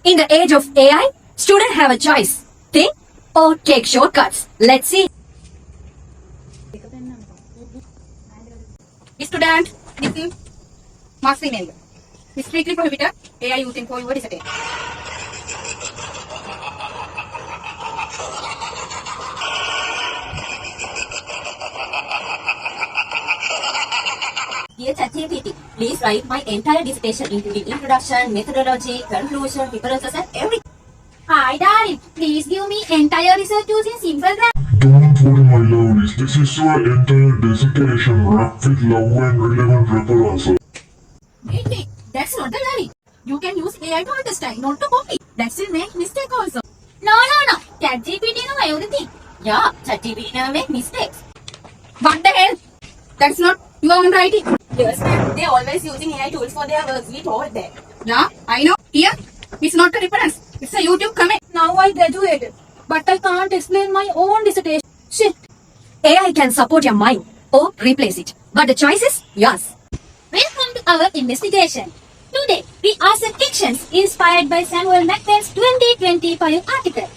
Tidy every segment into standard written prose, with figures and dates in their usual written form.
In the age of AI, students have a choice. Think or take shortcuts. Let's see. Student, listen. Must remember. Strictly prohibited AI using for your dissertation. Dear ChatGPT, please write my entire dissertation including introduction, methodology, conclusion, references and everything. Hi darling, please give me entire research using simple grammar. Don't worry, my lovelies. This is your entire dissertation wrapped with love and relevant references. Wait, that's not the learning. You can use AI to understand, not to copy. That will make mistake also. No. ChatGPT no everything. Yeah, ChatGPT never make mistakes. What the hell? That's not your own writing. Yes, ma'am. They always using AI tools for their works. We told that. Yeah, I know. Here, it's not a reference. It's a YouTube comment. Now I graduated, but I can't explain my own dissertation. Shit. AI can support your mind or replace it, but the choice is yours. Welcome to our investigation. Today, we ask some questions inspired by Samuel McVeigh's 2025 article.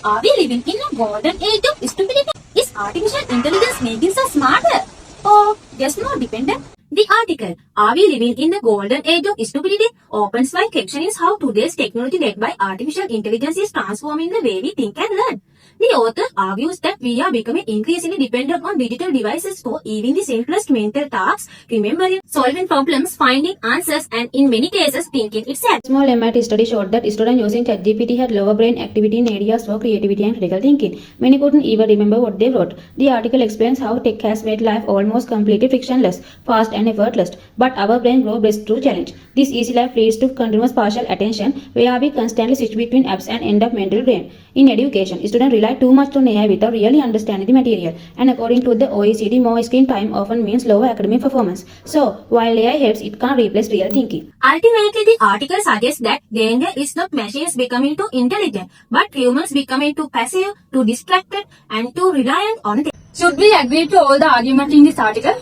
Are we living in a golden age of stupidity? Is artificial intelligence making us smarter or just more dependent? The article, Are we living in the golden age of stupidity? Opens my question is how today's technology led by artificial intelligence is transforming the way we think and learn. The author argues that we are becoming increasingly dependent on digital devices for even the simplest mental tasks, remembering, solving problems, finding answers, and in many cases, thinking itself. A small MIT study showed that students using ChatGPT had lower brain activity in areas for creativity and critical thinking. Many couldn't even remember what they wrote. The article explains how tech has made life almost completely frictionless, fast, and effortless, but our brain grows best through challenge. This easy life leads to continuous partial attention, where we constantly switch between apps and end up mental drain. In education, students rely too much on AI without really understanding the material, and according to the OECD, more screen time often means lower academic performance. So, while AI helps, it can't replace real thinking. Ultimately, the article suggests that danger is not machines becoming too intelligent, but humans becoming too passive, too distracted, and too reliant on them. Should we agree to all the arguments in this article?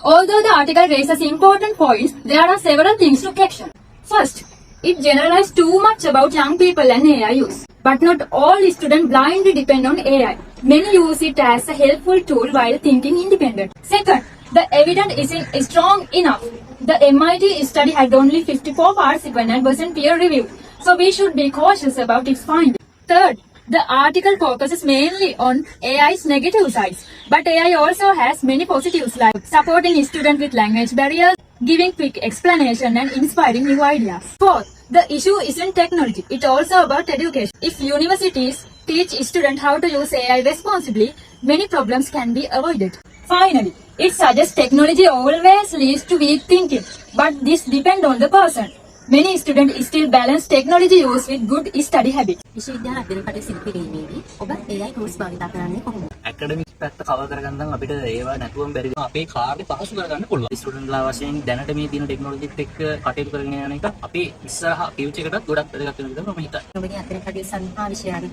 Although the article raises important points, there are several things to question. First, it generalizes too much about young people and AI use. But not all students blindly depend on AI. Many use it as a helpful tool while thinking independent. Second, the evidence isn't strong enough. The MIT study had only 54 participants and wasn't peer-reviewed, so we should be cautious about its findings. Third, the article focuses mainly on AI's negative sides, but AI also has many positives like supporting students with language barriers, giving quick explanation and inspiring new ideas. Fourth, the issue isn't technology, it's also about education. If universities teach students how to use AI responsibly, many problems can be avoided. Finally, it suggests technology always leads to weak thinking, but this depends on the person. Many students still balance technology use with good study habits. විශ්වවිද්‍යාල අධ්‍යයන සිදු කිරීමේදී ඔබ AI tools භාවිත කරන්නේ කොහොමද? ඇකඩමික්ස් පැත්ත cover කරගන්න අපිට ඒවා නැතුවම බැරි අපේ කාර්ය පහසු කරගන්න පුළුවන්. ස්ටුඩන්ට්ලා වශයෙන් දැනට මේ තියෙන ටෙක්නොලොජිත් එක්ක කටයුතු කරගෙන යන එක අපේ ඉස්සරහ ෆියුචර් එකටත් ගොඩක් වැදගත් වෙනවා කියලා මම හිතනවා. ඔබගේ අධ්‍යයන කටයුතු සඳහා විෂයාදී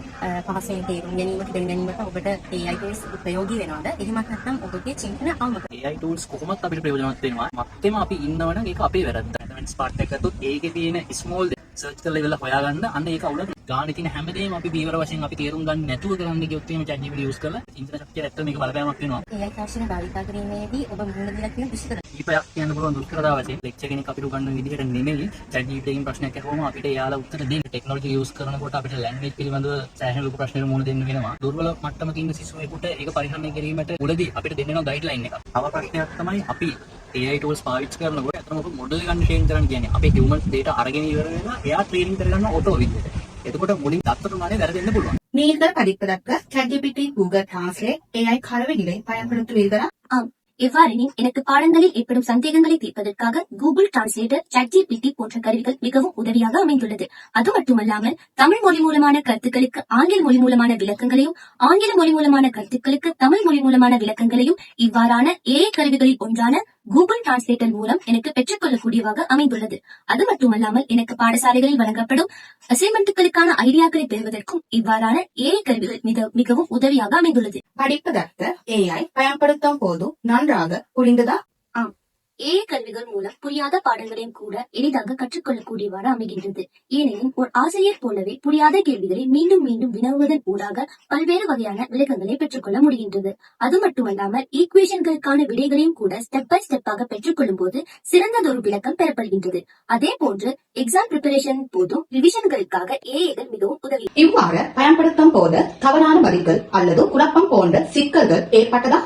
පහසුවෙන් තේරුම් ගැනීමට දැන ගැනීමට ඔබට AI tools ප්‍රයෝගී වෙනවද? එහෙමත් නැත්නම් ඔබගේ චින්තන අවම AI tools කොහොමත් අපිට ප්‍රයෝජනවත් වෙනවා. මත්තෙම අපි ඉන්නවනම් ඒක අපේ වැරද්ද. දැන් ස්පාර්ට් එක ගත්තොත් ඒකේ තියෙන ස්මෝල් සර්ච් කරලා ඉවරලා හොයාගන්න අන්න ඒක අවුල ගානේ තියෙන හැමදේම අපි බීවර වශයෙන් අපි තේරුම් ගන්න නැතුව කරන්න ගියොත් එහෙම ChatGPT use කරලා චින්තන ශක්තිය ඇත්තට මේක බලපෑමක් වෙනවා. AI තාක්ෂණ භාවිත කිරීමේදී ඔබ මුහුණ දීලා තියෙන දුෂ්කරතා කීපයක් කියන්න පුළුවන් දුෂ්කරතා වශයෙන් ලෙක්චර් කෙනෙක් අපිට උගන්වන විදිහට නෙමෙයි ChatGPT එකෙන් ප්‍රශ්නයක් අහුවම අපිට එයාලා උත්තර දෙන්න. ටෙක්නොලොජි use කරනකොට අපිට ලැන්ග්වේජ් පිළිබඳව සෑහෙන ලොකු ප්‍රශ්නයකට මුහුණ දෙන්න වෙනවා. දුර්වල මට්ටමක ඉන්න සිසුවෙකුට ඒක පරිහරණය කිරීමට මුලදී අපිට දෙන්න වෙන ගයිඩ්ලයින් එකක්. තව ප්‍රශ්නයක් තමයි අපි AI tools පාවිච්චි කරනකොට අතන මොකද මොඩල් ගන්න ට්‍රේන් කරන්න කියන්නේ. අපේ human data අරගෙන ඉවර වෙනවා එයා ට්‍රේනින් කරගන්න ඔටෝ විදිහට. එතකොට මුලින් දත්ත ප්‍රමාණය වැරදෙන්න පුළුවන්. நீங்கள் பதிப்பதற்கு ChatGPT, Google Translate, AI கரவடிகளை பயன்படுத்துவீர்களா? ஆம். எவ்வாறெனில் எனக்கு பாடங்களில் ஏற்படும் சந்தேகங்களை தீர்ப்பதற்காக கூகுள் டிரான்ஸ்லேட்டர், ChatGPT போன்ற கருவிகள் மிகவும் உதவியாக அமைந்துள்ளது. அது மட்டுமல்லாமல் தமிழ் மொழி மூலமான கருத்துக்களுக்கு ஆங்கில மொழி மூலமான விளக்கங்களையும், ஆங்கில மொழி மூலமான கருத்துக்களுக்கு தமிழ் மொழி மூலமான விளக்கங்களையும் இவ்வாறான AI கருவிகளில் ஒன்றான கூகுள் டிரான்ஸ்லேட்டர் மூலம் எனக்கு பெற்றுக்கொள்ளக்கூடியவாக அமைந்துள்ளது. அது மட்டுமல்லாமல் எனக்கு பாடசாலைகளில் வழங்கப்படும் அசைன்மெண்ட்டுகளுக்கான ஐடியாக்களை பெறுவதற்கும் இவ்வாறான AI கருவிகள் மிகவும் உதவியாக அமைந்துள்ளது. படிப்பதற்கு AI பயன்படுத்தும் போது நன்றாக புரிந்ததா? ஆம். ஏஐ கருவிகள் மூலம் புரியாத பாடங்களையும் கூட எளிதாக கற்றுக்கொள்ளக்கூடியவாறு அமைகின்றது. ஏனெனில் ஒரு ஆசிரியர் போலவே புரியாத கேள்விகளை மீண்டும் மீண்டும் வினவுவதன் ஊடாக பல்வேறு வகையான விளக்கங்களை பெற்றுக்கொள்ள முடிகின்றது. அது மட்டுமல்லாமல் ஈக்குவேஷன்களுக்கான விடைகளையும் கூட ஸ்டெப் பை ஸ்டெப்பாக பெற்றுக்கொள்ளும் போது சிறந்ததொரு விளக்கம் பெறப்படுகின்றது. அதே போன்று எக்ஸாம் பிரிப்பரேஷன் போதும் ரிவிஷன்களுக்காக ஏஐகள் மிகவும் உதவி. இவ்வாறு பயன்படுத்தும் போது தவறான பதில்கள் அல்லது குழப்பம் போன்ற சிக்கல்கள் ஏற்பட்டதா?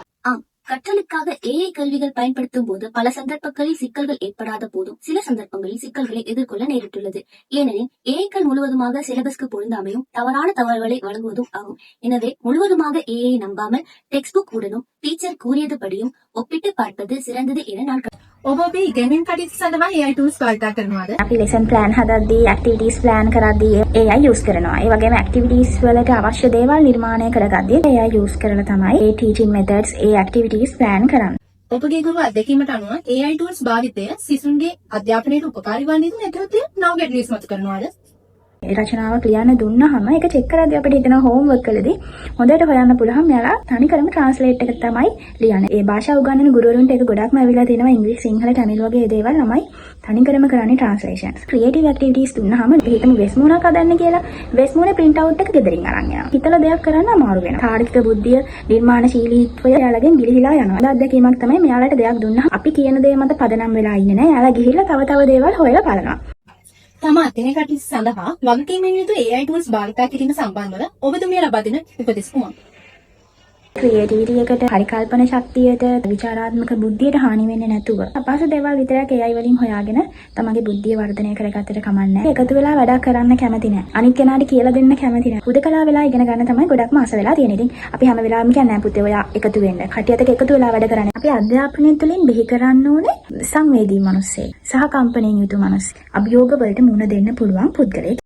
கற்றலுக்காக ஏஐ கருவிகள் பயன்படுத்தும் போது பல சந்தர்ப்பங்களில் சிக்கல்கள் ஏற்படாத போதும் சில சந்தர்ப்பங்களில் சிக்கல்களை எதிர்கொள்ள நேரிட்டுள்ளது. ஏனெனில் ஏஐக்கள் முழுவதுமாக சிலபஸ்க்கு பொருந்தாமையும் தவறான தகவல்களை வழங்குவதும் ஆகும். எனவே முழுவதுமாக ஏஐ நம்பாமல் டெக்ஸ்ட் புக் உடனும் டீச்சர் கூறியதுபடியும் ஒப்பிட்டு பார்ப்பது සිරඳද එන නාටක. ඔබ ඔබේ ඉගෙනීම් කටයුතු සඳහා AI tools භාවිත කරනවාද? අපි ලෙසන් ප්ලෑන් හදද්දී ඇක්ටිවිටීස් ප්ලෑන් කරද්දී AI යූස් කරනවා. ඒ වගේම ඇක්ටිවිටීස් වලට අවශ්‍ය දේවල් නිර්මාණය කරගද්දී AI යූස් කරලා තමයි ඒ ටීචින් මෙතඩ්ස් ඒ ඇක්ටිවිටීස් ප්ලෑන් කරන්නේ. ඔබගේ ගුරු අත්දැකීමට අනුව AI tools භාවිතය සිසුන්ගේ අධ්‍යාපනයට උපකාරී වන්නේද නැත්නම් නව ගැටලු ඉස්මතු කරනවාද? රචනාවක් ලියන්න දුන්නාම ඒක චෙක් කරද්දී අපිට හිතන හෝම්වර්ක් වලදී හොඳට හොයන්න පුළුවන් මෙයාලා තනිකරම ට්‍රාන්ස්ලේට් එක තමයි ලියන්නේ. ඒ භාෂාව උගන්වන ගුරුවරුන්ට ඒක ගොඩක්ම ඇවිල්ලා තියෙනවා ඉංග්‍රීසි සිංහල තමිල් වගේ දේවල් ළමයි තනිකරම කරන්නේ ට්‍රාන්ස්ලේෂන්ස්. ක්‍රියේටිව් ඇක්ටිවිටීස් දුන්නාම හිතමු වෙස් මුණක් හදන්න කියලා. වෙස් මුණේ print out එක ගෙදරින් අරන් යනවා. හිතලා දෙයක් කරන්න අමාරු වෙනවා. තාර්කික බුද්ධිය, නිර්මාණශීලීත්වය එයාලගෙන් ගිලිහිලා යනවා. ඒ අත්දැකීමක් තමයි මෙයාලට දෙයක් දුන්නා අපි කියන දේ මත පදනම් වෙලා ඉන්නේ නැහැ. එයාලා ගිහිල්ලා තව දේවල් හොයලා බලනවා. තම අධ්‍යයන කටයුතු සඳහා වගකීමෙන් යුතු AI tools භාවිත කිරීම සම්බන්ධව ඔබතුමිය ලබා දෙන උපදෙස් කුමක්ද? ක්‍රියේටිවිටි එකට, පරිකල්පන ශක්තියට, විචාරාත්මක බුද්ධියට හානි වෙන්නේ නැතුව අපහසු දේවල් විතරක් AI වලින් හොයාගෙන තමගේ බුද්ධිය වර්ධනය කරගත්තට කමන්නේ. එකතු වෙලා වැඩක් කරන්න කැමති නැහැ. අනිත් කෙනාට කියලා දෙන්න කැමති නැහැ. හුදකලා වෙලා ඉගෙන ගන්න තමයි ගොඩක්ම ආස වෙලා තියෙන්නේ. ඉතින් අපි හැම වෙලාවෙම කියන්නේ නැහැ පුතේ ඔයා එකතු වෙන්න. කටියට එකතු වෙලා වැඩ කරන්න. අපි අධ්‍යාපනය තුළින් බිහි කරන්න ඕනේ සංවේදී මිනිස්සෙක්. සහ කම්පණයෙන් යුතු මිනිස්සෙක්. අභියෝග වලට මුහුණ දෙන්න පුළුවන් පුද්ගලයෙක්.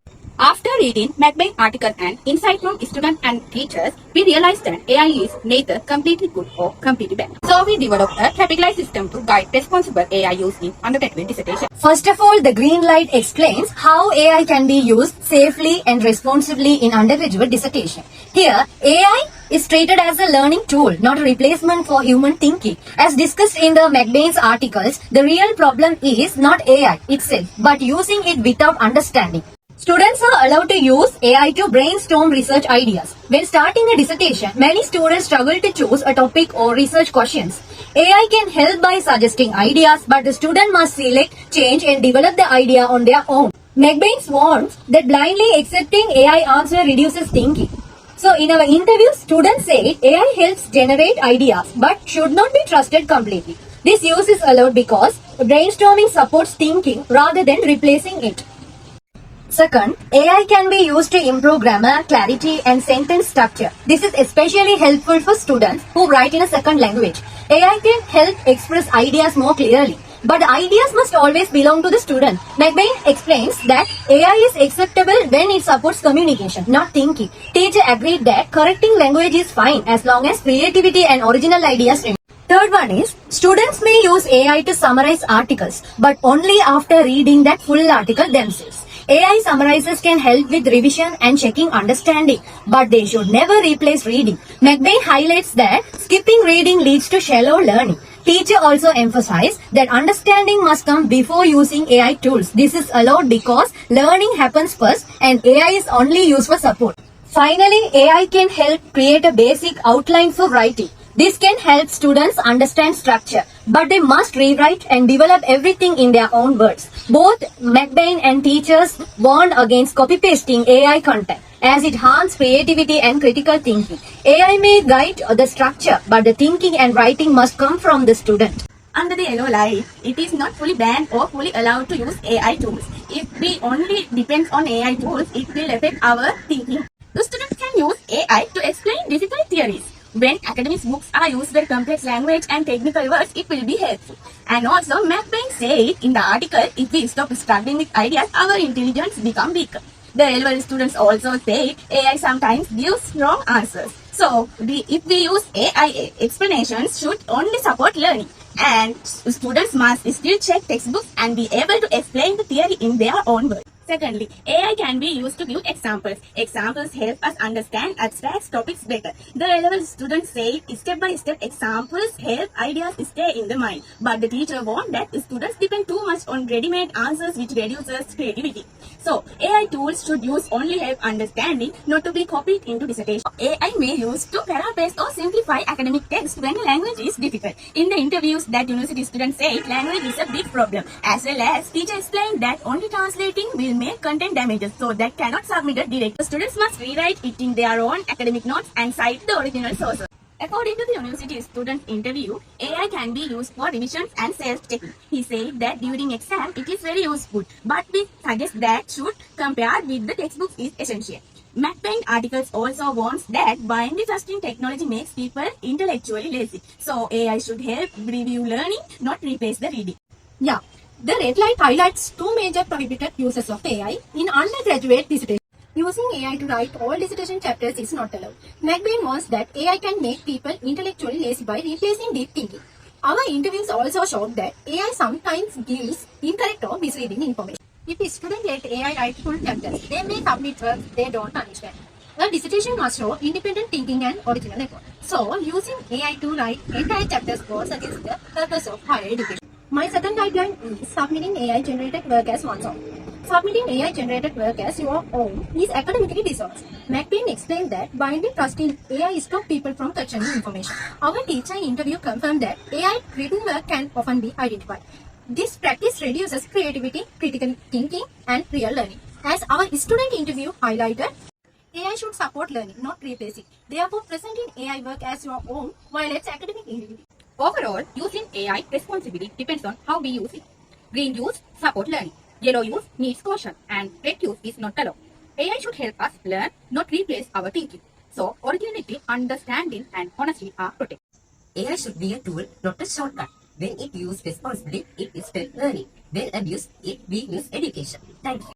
After reading McBain article and insight from students and teachers, we realized that AI is neither completely good or completely bad. So we developed a categorized system to guide responsible AI use in undergraduate dissertation. First of all, the green light explains how AI can be used safely and responsibly in undergraduate dissertation. Here, AI is treated as a learning tool, not a replacement for human thinking. As discussed in the McBain's articles, the real problem is not AI itself, but using it without understanding. Students are allowed to use AI to brainstorm research ideas. When starting a dissertation, many students struggle to choose a topic or research questions. AI can help by suggesting ideas, but the student must select, change and develop the idea on their own. McBain warns that blindly accepting AI answer reduces thinking. So in our interview, students say AI helps generate ideas, but should not be trusted completely. This use is allowed because brainstorming supports thinking rather than replacing it. Second, AI can be used to improve grammar, clarity and sentence structure. This is especially helpful for students who write in a second language. AI can help express ideas more clearly, but the ideas must always belong to the student. McBain explains that AI is acceptable when it supports communication, not thinking. Teacher agreed that correcting language is fine as long as creativity and original ideas remain. Third one is, students may use AI to summarize articles, but only after reading that full article themselves. AI summarizers can help with revision and checking understanding, but they should never replace reading. McBain highlights that skipping reading leads to shallow learning. Teacher also emphasized that understanding must come before using AI tools. This is allowed because learning happens first and AI is only used for support. Finally, AI can help create a basic outline for writing. This can help students understand structure, but they must rewrite and develop everything in their own words. Both McBain and teachers warned against copy-pasting AI content, as it harms creativity and critical thinking. AI may guide the structure, but the thinking and writing must come from the student. Under the yellow light, it is not fully banned or fully allowed to use AI tools. If we only depend on AI tools, it will affect our thinking. The students can use AI to explain difficult theories. When academic books are used with complex language and technical words, it will be helpful. And also, McBain said in the article, if we stop struggling with ideas, our intelligence becomes weaker. The level students also say AI sometimes gives wrong answers. So, if we use AI explanations, should only support learning. And students must still check textbooks and be able to explain the theory in their own words. Secondly, AI can be used to give examples. Examples help us understand abstract topics better. The relevant students say step-by-step examples help ideas stay in the mind. But the teacher wants that students depend too much on ready-made answers, which reduces creativity. So, AI tools should use only help understanding, not to be copied into dissertation. AI may use to paraphrase or simplify academic text when language is difficult. In the interviews that university students say, language is a big problem. As well as teacher explained that only translating will make content damages, so that cannot submit it directly. Students must rewrite it in their own academic notes and cite the original sources. According to the university student interview, AI can be used for revisions and self-checking. He said that during exam it is very useful, but we suggest that should compare with the textbooks is essential. MacPaint articles also warns that blindly trusting technology makes people intellectually lazy. So AI should help review learning, not replace the reading. Yeah, the red light highlights two major prohibited uses of AI in undergraduate dissertation. Using AI to write all dissertation chapters is not allowed. McBain warns that AI can make people intellectually lazy by replacing deep thinking. Our interviews also showed that AI sometimes gives incorrect or misleading information. If a student let AI write full chapters, they may submit work they don't understand. A dissertation must show independent thinking and original effort. So, using AI to write entire chapters goes against the purpose of higher education. My second guideline is submitting AI-generated work as one's own. Submitting AI-generated work as your own is academically dishonest. McBain explained that blindly trusting AI stops people from questioning information. Our teacher interview confirmed that AI-written work can often be identified. This practice reduces creativity, critical thinking, and real learning. As our student interview highlighted, AI should support learning, not replace it. Therefore, presenting AI work as your own violates academic integrity. Overall, using AI responsibly depends on how we use it. Green use support learning. Yellow use needs caution, and red use is not allowed. AI should help us learn, not replace our thinking. So, originality, understanding, and honesty are protected. AI should be a tool, not a shortcut. When it used responsibly, it is learning. When abused, it weakens education. Thank you.